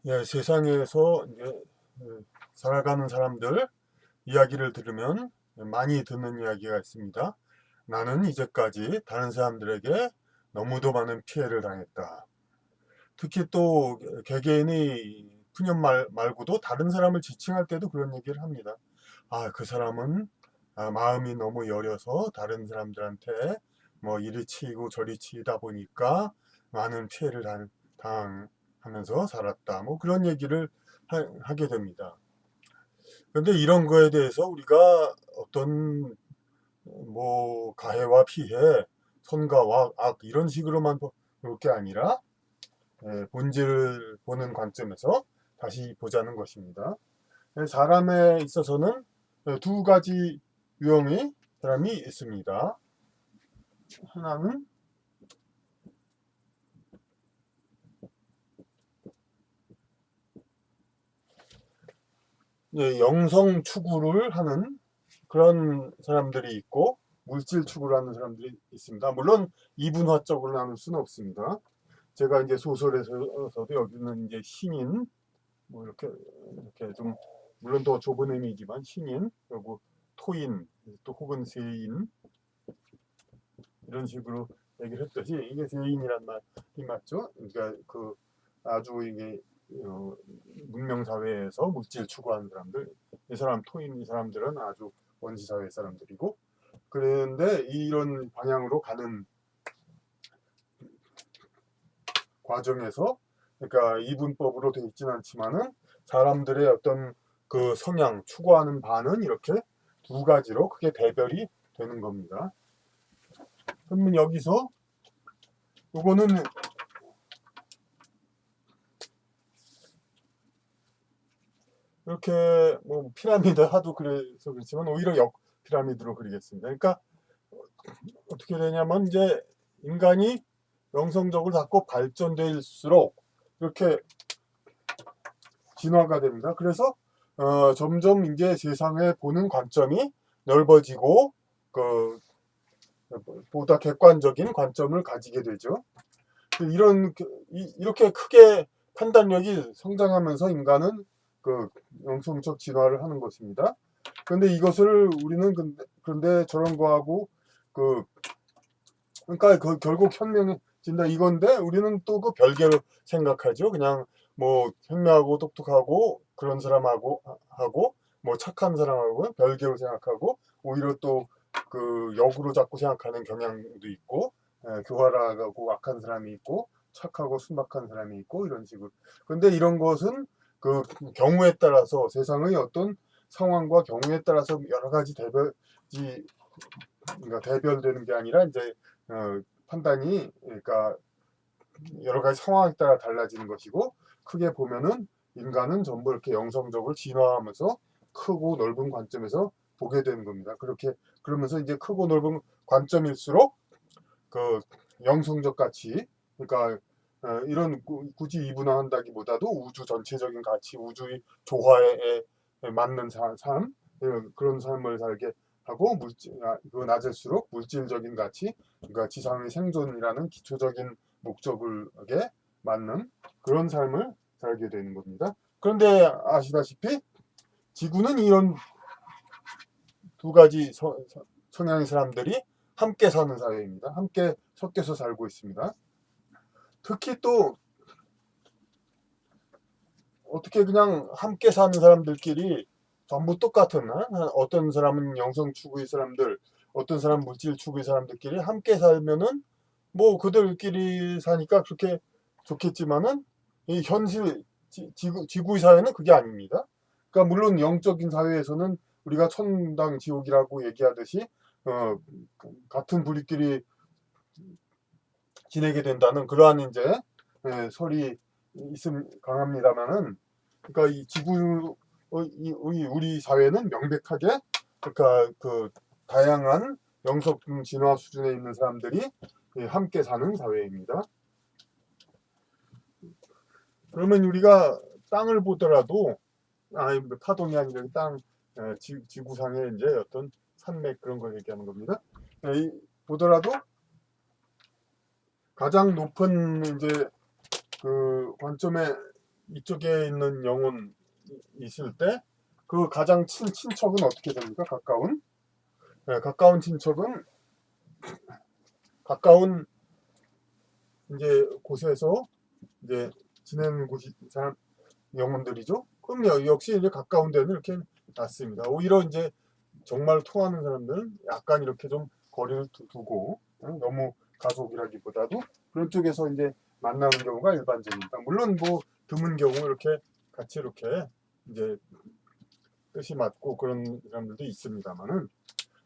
예, 세상에서 이제 살아가는 사람들 이야기를 들으면 많이 듣는 이야기가 있습니다. 나는 이제까지 다른 사람들에게 너무도 많은 피해를 당했다. 특히 또 개개인의 푸념 말고도 다른 사람을 지칭할 때도 그런 얘기를 합니다. 아, 그 사람은 마음이 너무 여려서 다른 사람들한테 뭐 이리 치이고 저리 치이다 보니까 많은 피해를 당하면서 살았다. 뭐 그런 얘기를 하게 됩니다. 그런데 이런 거에 대해서 우리가 어떤 뭐 가해와 피해, 선과 악 이런 식으로만 볼 게 아니라 본질을 보는 관점에서 다시 보자는 것입니다. 사람에 있어서는 두 가지 유형의 사람이 있습니다. 하나는 영성 추구를 하는 그런 사람들이 있고 물질 추구를 하는 사람들이 있습니다. 물론 이분화적으로 나눌 수는 없습니다. 제가 이제 소설에서도 여기는 이제 신인 뭐 이렇게 좀 물론 더 좁은 의미이지만 신인 그리고 토인 또 혹은 세인 이런 식으로 얘기를 했듯이 이게 세인이란 말이 맞죠? 그러니까 그 아주 이게 문명 사회에서 물질 추구하는 사람들 이 사람 토인 이 사람들은 아주 원시 사회 사람들이고 그런데 이런 방향으로 가는 과정에서 그러니까 이분법으로 되어 있지는 않지만은 사람들의 어떤 그 성향 추구하는 바는 이렇게 두 가지로 크게 대별이 되는 겁니다. 그러면 여기서 이거는 이렇게 뭐 피라미드 하도 그래서 그렇지만 오히려 역 피라미드로 그리겠습니다. 그러니까 어떻게 되냐면 이제 인간이 영성적으로 자꾸 발전될수록 이렇게 진화가 됩니다. 그래서 점점 이제 세상에 보는 관점이 넓어지고 그 보다 객관적인 관점을 가지게 되죠. 이렇게 크게 판단력이 성장하면서 인간은 그 영성적 진화를 하는 것입니다. 그런데 이것을 우리는 그런데 저런 거하고 그 그러니까 결국 현명해진다 이건데 우리는 또 그 별개로 생각하죠. 그냥 뭐 현명하고 똑똑하고 그런 사람하고 하고 뭐 착한 사람하고 별개로 생각하고 오히려 또 그 역으로 자꾸 생각하는 경향도 있고 교활하고 악한 사람이 있고 착하고 순박한 사람이 있고 이런 식으로. 그런데 이런 것은 그 경우에 따라서 세상의 어떤 상황과 경우에 따라서 여러 가지 그러니까 대별되는 게 아니라 이제 판단이 그러니까 여러 가지 상황에 따라 달라지는 것이고 크게 보면은 인간은 전부 이렇게 영성적으로 진화하면서 크고 넓은 관점에서 보게 되는 겁니다. 그렇게 그러면서 이제 크고 넓은 관점일수록 그 영성적 가치 그러니까 이런 굳이 이분화한다기보다도 우주 전체적인 가치, 우주의 조화에 맞는 삶 그런 삶을 살게 하고 그 낮을수록 물질적인 가치, 그러니까 지상의 생존이라는 기초적인 목적에 맞는 그런 삶을 살게 되는 겁니다. 그런데 아시다시피 지구는 이런 두 가지 성향의 사람들이 함께 사는 사회입니다. 함께 섞여서 살고 있습니다. 특히 또 어떻게 그냥 함께 사는 사람들끼리 전부 똑같은 어떤 사람은 영성 추구의 사람들, 어떤 사람 물질 추구의 사람들끼리 함께 살면은 뭐 그들끼리 사니까 그렇게 좋겠지만은 이 현실 지구의 사회는 그게 아닙니다. 그러니까 물론 영적인 사회에서는 우리가 천당 지옥이라고 얘기하듯이 같은 부류끼리 지내게 된다는 그러한 이제 설이 있음 강합니다만은 그러니까 이 지구 우리 사회는 명백하게 그러니까 그 다양한 영적 진화 수준에 있는 사람들이 함께 사는 사회입니다. 그러면 우리가 땅을 보더라도 파동이 아니라 땅 지구상의 이제 어떤 산맥 그런 걸 얘기하는 겁니다. 보더라도 가장 높은 이제 그 관점에 이쪽에 있는 영혼 있을 때 그 가장 친척은 어떻게 됩니까? 가까운 가까운 친척은 가까운 이제 곳에서 이제 지내는 곳이 사람 영혼들이죠. 그럼 역시 이제 가까운 데는 이렇게 놨습니다. 오히려 이제 정말 통하는 사람들은 약간 이렇게 좀 거리를 두고 너무 가족이라기보다도 그런 쪽에서 이제 만나는 경우가 일반적입니다. 물론 뭐 드문 경우 이렇게 같이 이렇게 이제 뜻이 맞고 그런 사람들도 있습니다만은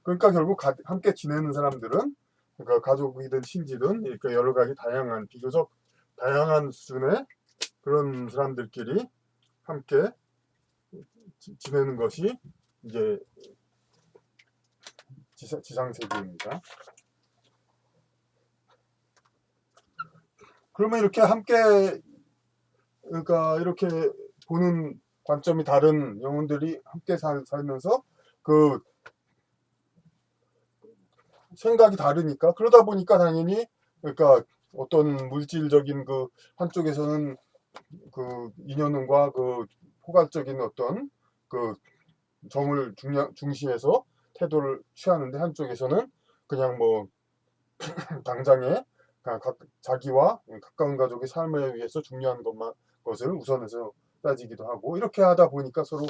그러니까 결국 함께 지내는 사람들은 그러니까 가족이든 친지든 이렇게 여러 가지 다양한 비교적 다양한 수준의 그런 사람들끼리 함께 지내는 것이 이제 지상세계입니다. 그러면 이렇게 함께 그러니까 이렇게 보는 관점이 다른 영혼들이 함께 살면서 그 생각이 다르니까 그러다 보니까 당연히 그러니까 어떤 물질적인 그 한쪽에서는 그 인연과 그 포괄적인 어떤 그 정을 중시해서 태도를 취하는데 한쪽에서는 그냥 뭐 당장에 자기와 가까운 가족의 삶을 위해서 중요한 것을 우선해서 따지기도 하고 이렇게 하다 보니까 서로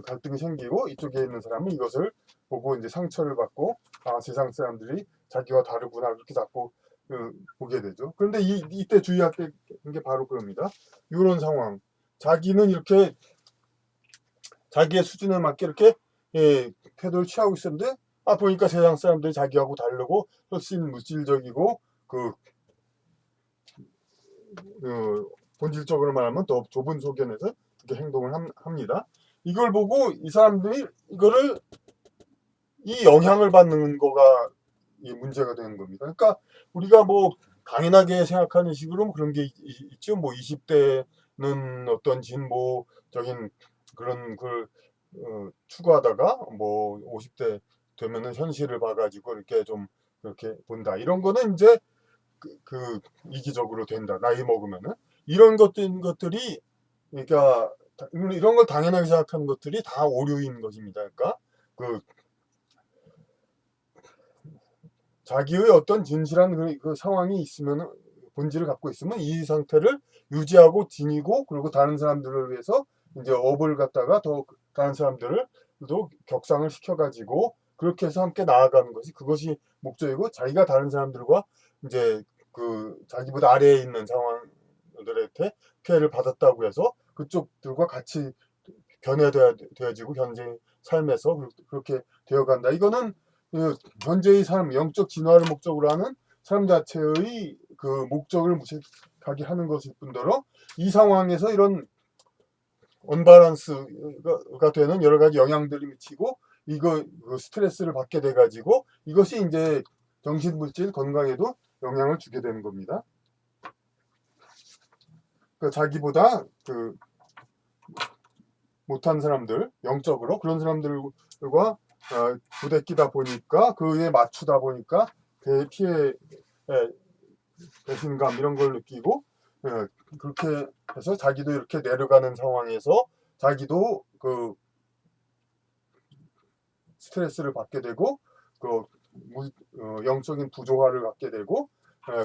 갈등이 생기고 이쪽에 있는 사람은 이것을 보고 이제 상처를 받고 아 세상 사람들이 자기와 다르구나 그렇게 자꾸 보게 되죠. 그런데 이때 주의할 게 바로 그럽니다. 이런 상황 자기는 이렇게 자기의 수준에 맞게 이렇게 태도를 취하고 있었는데 보니까 세상 사람들이 자기하고 다르고 훨씬 물질적이고 그 본질적으로 말하면 더 좁은 소견에서 그렇게 행동을 합니다. 이걸 보고 이 사람들이 이 영향을 받는 거가 이 문제가 되는 겁니다. 그러니까 우리가 뭐 당연하게 생각하는 식으로 그런 게 있죠. 뭐 20대는 어떤 진보적인 그런 걸 추구하다가 뭐 50대 되면은 현실을 봐가지고 이렇게 좀 그렇게 본다. 이런 거는 이제 이기적으로 된다. 나이 먹으면은 이런 것들이 그러니까 이런 걸 당연하게 생각하는 것들이 다 오류인 것입니다. 그러니까 그 자기의 어떤 진실한 그 상황이 있으면 본질을 갖고 있으면 이 상태를 유지하고 지니고 그리고 다른 사람들을 위해서 이제 업을 갖다가 더 다른 사람들도 격상을 시켜가지고 그렇게 해서 함께 나아가는 것이 그것이 목적이고 자기가 다른 사람들과 이제 그 자기보다 아래에 있는 상황들한테 피해를 받았다고 해서 그쪽들과 같이 견해되어지고 현재 삶에서 그렇게 되어간다. 이거는 그 현재의 삶, 영적 진화를 목적으로 하는 삶 자체의 그 목적을 무색하게 하는 것일 뿐더러 이 상황에서 이런 언밸런스가 되는 여러 가지 영향들이 미치고 이거 스트레스를 받게 돼 가지고 이것이 이제 정신물질 건강에도 영향을 주게 되는 겁니다. 그러니까 자기보다 그 못한 사람들, 영적으로 그런 사람들과 부대끼다 보니까 그에 맞추다 보니까 피해 배신감 이런 걸 느끼고 그렇게 해서 자기도 이렇게 내려가는 상황에서 자기도 그 스트레스를 받게 되고 그 영적인 부조화를 갖게 되고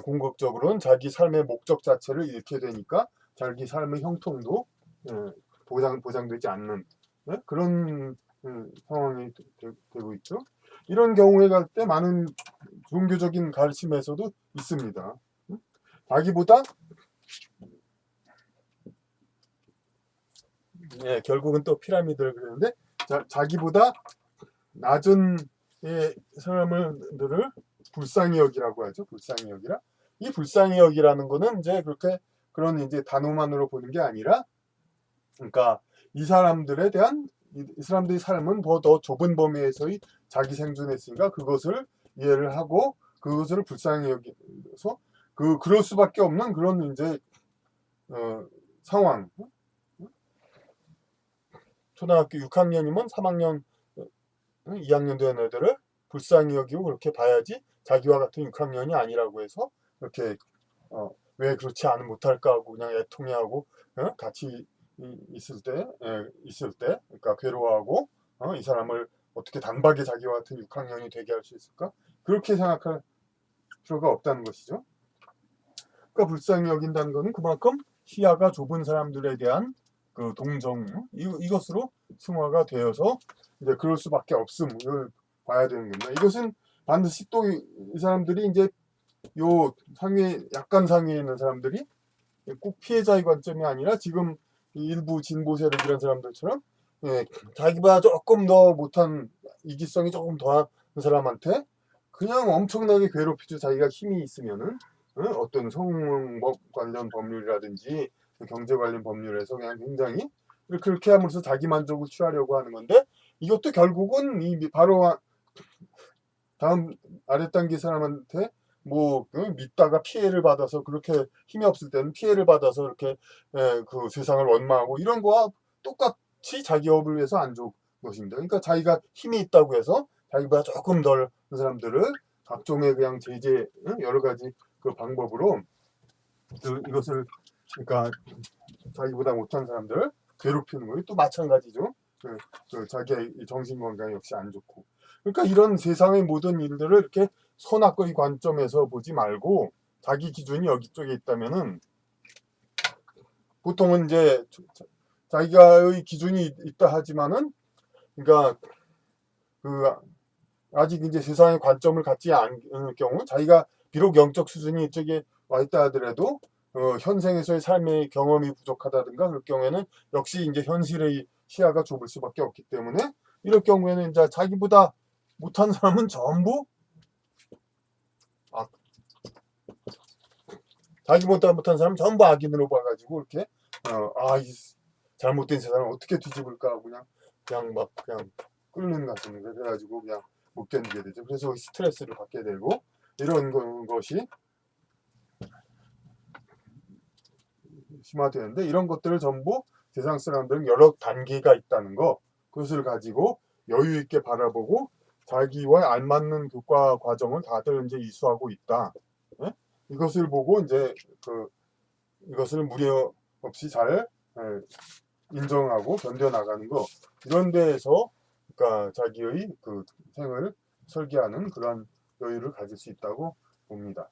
궁극적으로는 자기 삶의 목적 자체를 잃게 되니까 자기 삶의 형통도 보장되지 않는 그런 상황이 되고 있죠. 이런 경우에 갈 때 많은 종교적인 가르침에서도 있습니다. 자기보다 결국은 또 피라미드를 그리는데 자기보다 낮은 사람들을 불쌍히 여기라고 하죠. 불쌍히 여기라. 이 불쌍히 여기라는 거는 이제 그렇게 그런 이제 단어만으로 보는 게 아니라 그러니까 이 사람들에 대한 이 사람들의 삶은 더 좁은 범위에서의 자기 생존했으니까 그것을 이해를 하고 그것을 불쌍히 여기서 그럴 수밖에 없는 그런 이제 상황. 초등학교 6학년이면 3학년 2학년 된 애들을 불쌍히 여기고 그렇게 봐야지 자기와 같은 6학년이 아니라고 해서 이렇게 왜 그렇지 않으면 못할까 하고 그냥 애통해하고 같이 있을 때 그러니까 괴로워하고 이 사람을 어떻게 단박에 자기와 같은 6학년이 되게 할 수 있을까? 그렇게 생각할 필요가 없다는 것이죠. 그러니까 불쌍히 여긴다는 것은 그만큼 시야가 좁은 사람들에 대한 그 동정 이것으로 승화가 되어서 이제 그럴 수밖에 없음을 봐야 되는 겁니다. 이것은 반드시 또 이 사람들이 이제 요 약간 상위에 있는 사람들이 꼭 피해자의 관점이 아니라 지금 일부 진보 세력 이런 사람들처럼 자기보다 조금 더 못한 이기성이 조금 더한 사람한테 그냥 엄청나게 괴롭히죠. 자기가 힘이 있으면은 어떤 성법 관련 법률이라든지 경제 관련 법률에서 그냥 굉장히 그렇게 함으로써 자기 만족을 취하려고 하는 건데 이것도 결국은 바로 다음 아랫단계 사람한테 믿다가 피해를 받아서 그렇게 힘이 없을 때는 피해를 받아서 이렇게 그 세상을 원망하고 이런 거와 똑같이 자기 업을 위해서 안 좋은 것입니다. 그러니까 자기가 힘이 있다고 해서 자기보다 조금 덜 사람들을 각종의 그냥 제재 여러 가지 그 방법으로 이것을 그러니까 자기보다 못한 사람들을 괴롭히는 거예요. 또 마찬가지죠. 자기의 정신 건강 역시 안 좋고. 그러니까 이런 세상의 모든 일들을 이렇게 선악의 관점에서 보지 말고 자기 기준이 여기 쪽에 있다면은 보통은 이제 자기가의 기준이 있다 하지만은 그러니까 그 아직 이제 세상의 관점을 갖지 않을 경우 자기가 비록 영적 수준이 이쪽에 와 있다 하더라도 현생에서의 삶의 경험이 부족하다든가 그럴 경우에는 역시 이제 현실의 시야가 좁을 수밖에 없기 때문에 이럴 경우에는 이제 자기보다 못한 사람은 전부 자기보다 못한 사람은 전부 악인으로 봐가지고 이렇게 이 잘못된 세상을 어떻게 뒤집을까 하고 그냥 막 그냥 끓는 같은 그래가지고 그냥 못 견디게 되죠. 그래서 스트레스를 받게 되고 이런 것이 심화되는데 이런 것들을 전부 세상 사람들은 여러 단계가 있다는 거 그것을 가지고 여유 있게 바라보고 자기와 알맞는 교과 과정을 다들 이제 이수하고 있다. 예? 이것을 보고 이제 이것을 무리 없이 잘 인정하고 견뎌나가는 거 이런 데에서 그러니까 자기의 그 생을 설계하는 그런 여유를 가질 수 있다고 봅니다.